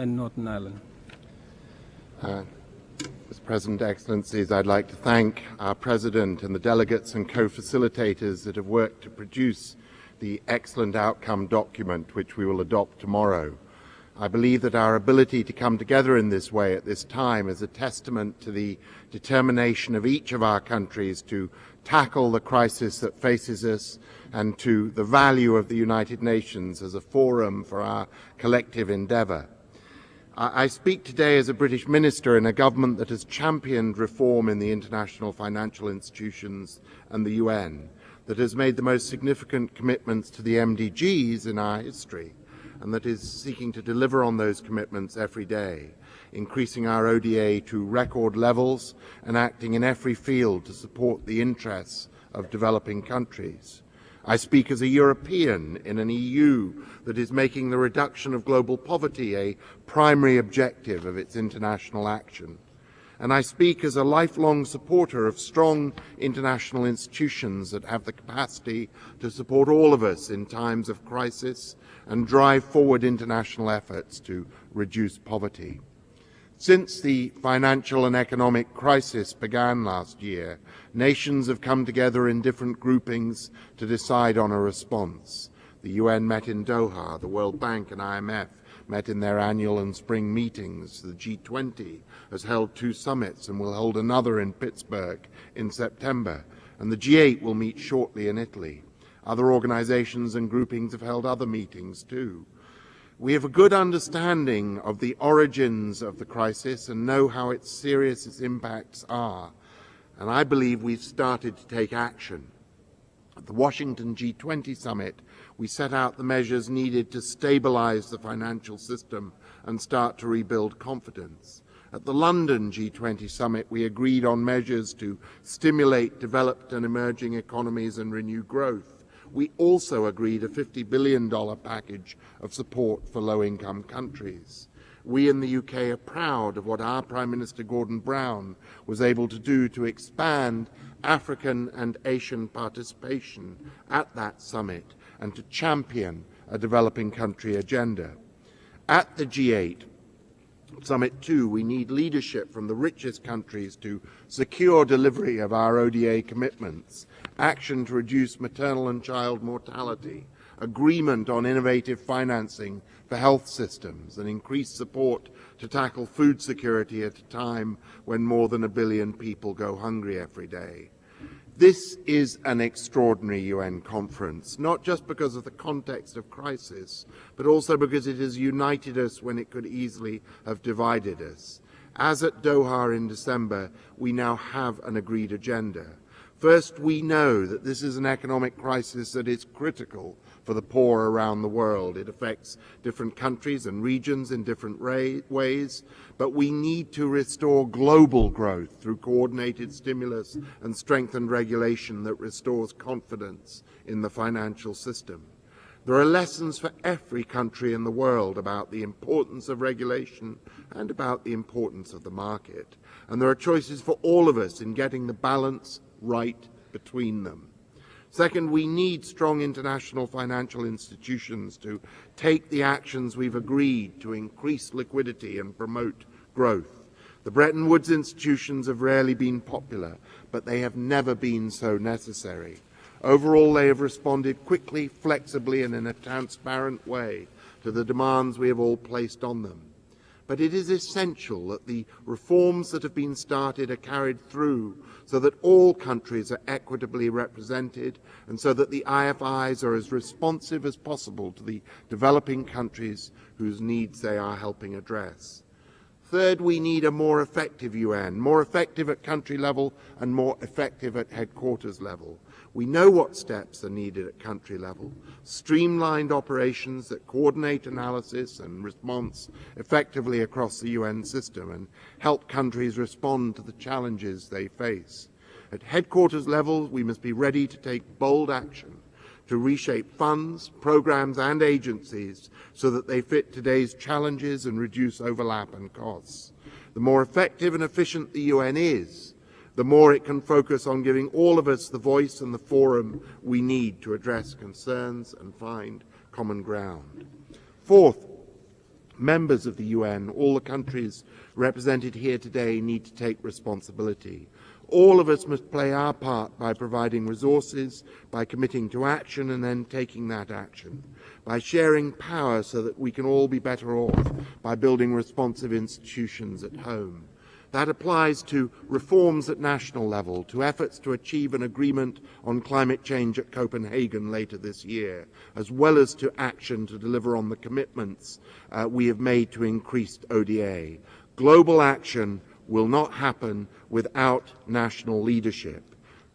and Northern Ireland. Mr. President, Excellencies, I'd like to thank our President and the delegates and co-facilitators that have worked to produce the excellent outcome document which we will adopt tomorrow. I believe that our ability to come together in this way at this time is a testament to the determination of each of our countries to tackle the crisis that faces us and to the value of the United Nations as a forum for our collective endeavour. I speak today as a British minister in a government that has championed reform in the international financial institutions and the UN, that has made the most significant commitments to the MDGs in our history, and that is seeking to deliver on those commitments every day, increasing our ODA to record levels and acting in every field to support the interests of developing countries. I speak as a European in an EU that is making the reduction of global poverty a primary objective of its international action. And I speak as a lifelong supporter of strong international institutions that have the capacity to support all of us in times of crisis and drive forward international efforts to reduce poverty. Since the financial and economic crisis began last year, nations have come together in different groupings to decide on a response. The UN met in Doha, the World Bank and IMF met in their annual and spring meetings. The G20 has held 2 summits and will hold another in Pittsburgh in September, and the G8 will meet shortly in Italy. Other organizations and groupings have held other meetings too. We have a good understanding of the origins of the crisis and know how serious its impacts are, and I believe we've started to take action. At the Washington G20 summit, we set out the measures needed to stabilize the financial system and start to rebuild confidence. At the London G20 summit, we agreed on measures to stimulate developed and emerging economies and renew growth. We also agreed a $50 billion package of support for low-income countries. We in the UK are proud of what our Prime Minister Gordon Brown was able to do to expand African and Asian participation at that summit and to champion a developing country agenda. At the G8 Summit 2, we need leadership from the richest countries to secure delivery of our ODA commitments, action to reduce maternal and child mortality, agreement on innovative financing for health systems, and increased support to tackle food security at a time when more than 1 billion people go hungry every day. This is an extraordinary UN conference, not just because of the context of crisis, but also because it has united us when it could easily have divided us. As at Doha in December, we now have an agreed agenda. First, we know that this is an economic crisis that is critical for the poor around the world. It affects different countries and regions in different ways, but we need to restore global growth through coordinated stimulus and strengthened regulation that restores confidence in the financial system. There are lessons for every country in the world about the importance of regulation and about the importance of the market, and there are choices for all of us in getting the balance right between them. Second, we need strong international financial institutions to take the actions we've agreed to increase liquidity and promote growth. The Bretton Woods institutions have rarely been popular, but they have never been so necessary. Overall, they have responded quickly, flexibly, and in a transparent way to the demands we have all placed on them. But it is essential that the reforms that have been started are carried through so that all countries are equitably represented and so that the IFIs are as responsive as possible to the developing countries whose needs they are helping address. Third, we need a more effective UN, more effective at country level and more effective at headquarters level. We know what steps are needed at country level. Streamlined operations that coordinate analysis and response effectively across the UN system and help countries respond to the challenges they face. At headquarters level, we must be ready to take bold action to reshape funds, programs and agencies so that they fit today's challenges and reduce overlap and costs. The more effective and efficient the UN is, the more it can focus on giving all of us the voice and the forum we need to address concerns and find common ground. Fourth, members of the UN, all the countries represented here today, need to take responsibility. All of us must play our part by providing resources, by committing to action and then taking that action, by sharing power so that we can all be better off, by building responsive institutions at home. That applies to reforms at national level, to efforts to achieve an agreement on climate change at Copenhagen later this year, as well as to action to deliver on the commitments we have made to increased ODA. Global action will not happen without national leadership.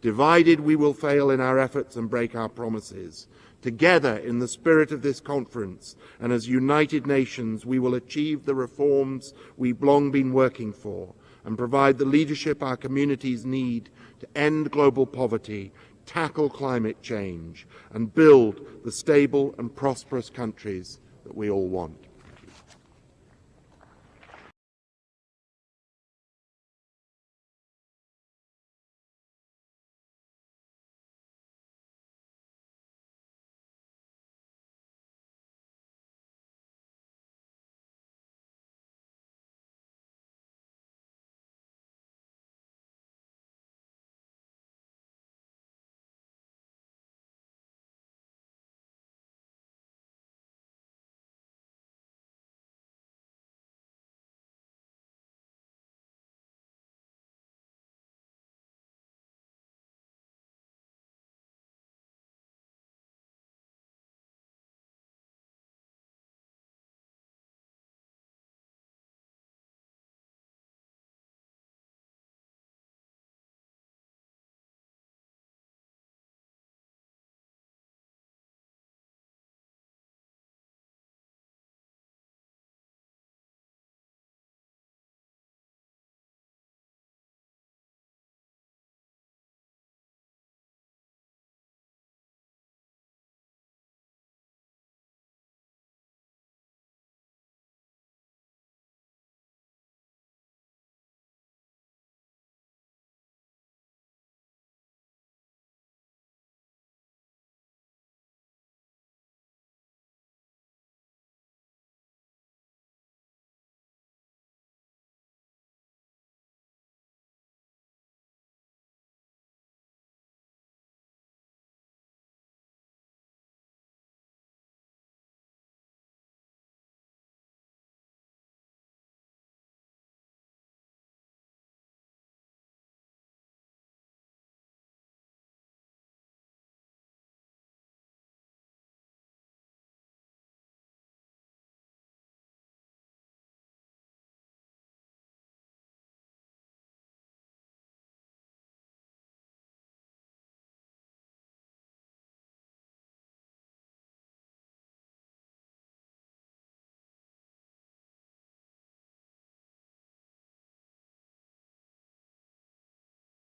Divided, we will fail in our efforts and break our promises. Together, in the spirit of this conference, and as united nations, we will achieve the reforms we've long been working for and provide the leadership our communities need to end global poverty, tackle climate change, and build the stable and prosperous countries that we all want.